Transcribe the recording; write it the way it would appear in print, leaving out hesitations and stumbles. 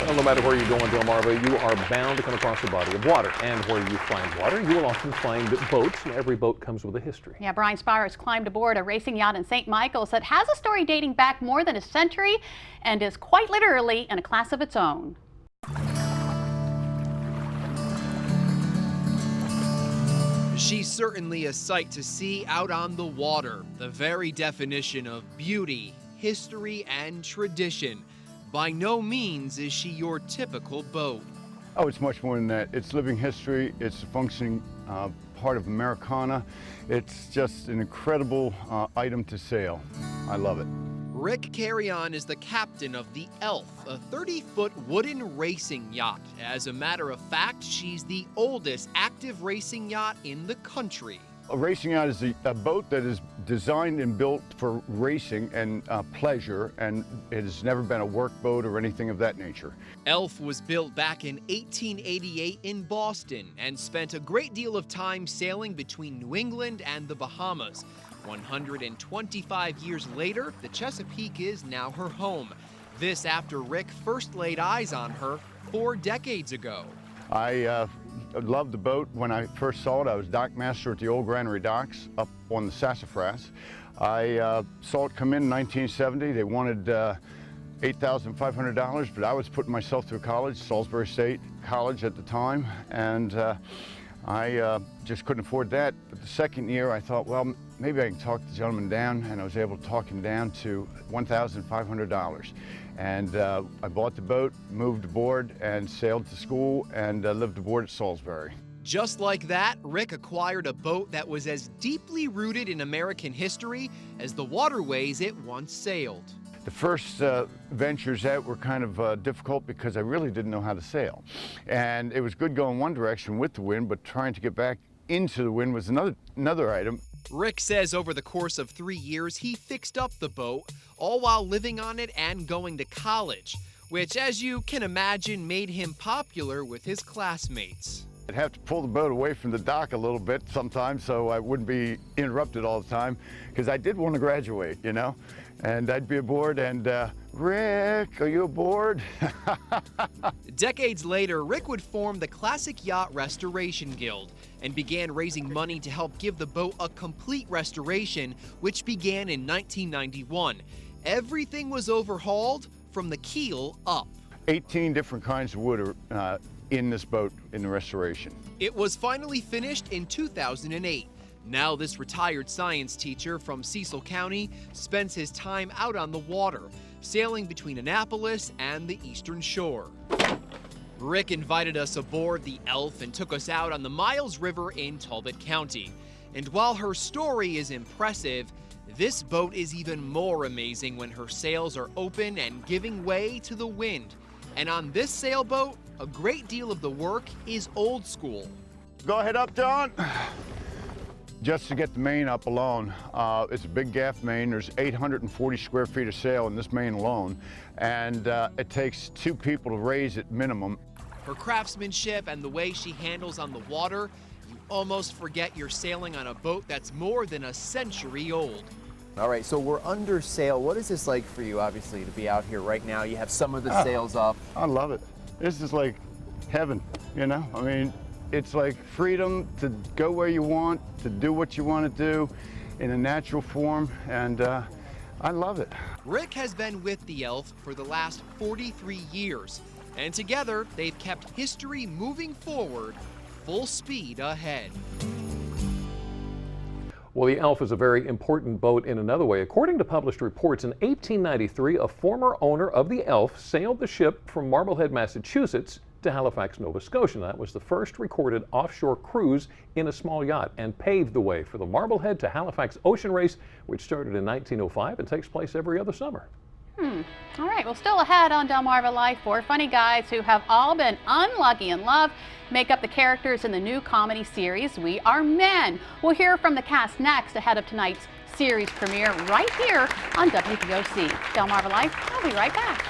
Well, no matter where you go in Delmarva, you are bound to come across a body of water. And where you find water, you will often find boats, and every boat comes with a history. Yeah, Brian Spires climbed aboard a racing yacht in St. Michael's that has a story dating back more than a century and is quite literally in a class of its own. She's certainly a sight to see out on the water, the very definition of beauty, history, and tradition. By no means is she your typical boat. Oh, it's much more than that. It's living history. It's a functioning part of Americana. It's just an incredible item to sail. I love it. Rick Carrion is the captain of the Elf, a 30-foot wooden racing yacht. As a matter of fact, she's the oldest active racing yacht in the country. A racing yacht is a boat that is designed and built for racing and pleasure, and it has never been a work boat or anything of that nature. Elf was built back in 1888 in Boston and spent a great deal of time sailing between New England and the Bahamas. 125 years later, the Chesapeake is now her home. This after Rick first laid eyes on her 4 decades ago. I loved the boat. When I first saw it, I was dock master at the old Granary Docks up on the Sassafras. I saw it come in 1970. They wanted $8,500, but I was putting myself through college, Salisbury State College at the time, and I just couldn't afford that. But the second year I thought, well, maybe I can talk the gentleman down, and I was able to talk him down to $1,500. And I bought the boat, moved aboard, and sailed to school, and lived aboard at Salisbury. Just like that, Rick acquired a boat that was as deeply rooted in American history as the waterways it once sailed. The first ventures out were kind of difficult because I really didn't know how to sail. And it was good going one direction with the wind, but trying to get back into the wind was another item. Rick says over the course of 3 years, he fixed up the boat, all while living on it and going to college, which, as you can imagine, made him popular with his classmates. I'd have to pull the boat away from the dock a little bit sometimes so I wouldn't be interrupted all the time, because I did want to graduate, you know? And I'd be aboard and, Rick, are you aboard? Decades later, Rick would form the Classic Yacht Restoration Guild and began raising money to help give the boat a complete restoration, which began in 1991. Everything was overhauled from the keel up. 18 different kinds of wood are in this boat in the restoration. It was finally finished in 2008. Now this retired science teacher from Cecil County spends his time out on the water, sailing between Annapolis and the Eastern Shore. Rick invited us aboard the Elf and took us out on the Miles River in Talbot County. And while her story is impressive, this boat is even more amazing when her sails are open and giving way to the wind. And on this sailboat, a great deal of the work is old school. Go ahead up, John. Just to get the main up alone, it's a big gaff main. There's 840 square feet of sail in this main alone, and it takes 2 people to raise it minimum. Her craftsmanship and the way she handles on the water, you almost forget you're sailing on a boat that's more than a century old. All right, so we're under sail. What is this like for you, obviously, to be out here right now? You have some of the sails up. I love it. This is like heaven, you know? I mean, it's like freedom to go where you want, to do what you want to do in a natural form, and I love it. Rick has been with the Elf for the last 43 years, and together they've kept history moving forward, full speed ahead. Well, the Elf is a very important boat in another way. According to published reports, in 1893, a former owner of the Elf sailed the ship from Marblehead, Massachusetts to Halifax, Nova Scotia. That was the first recorded offshore cruise in a small yacht and paved the way for the Marblehead to Halifax Ocean Race, which started in 1905 and takes place every other summer. All right, well, still ahead on Delmarva Life, 4 funny guys who have all been unlucky in love make up the characters in the new comedy series, We Are Men. We'll hear from the cast next ahead of tonight's series premiere right here on WBOC. Delmarva Life, I'll be right back.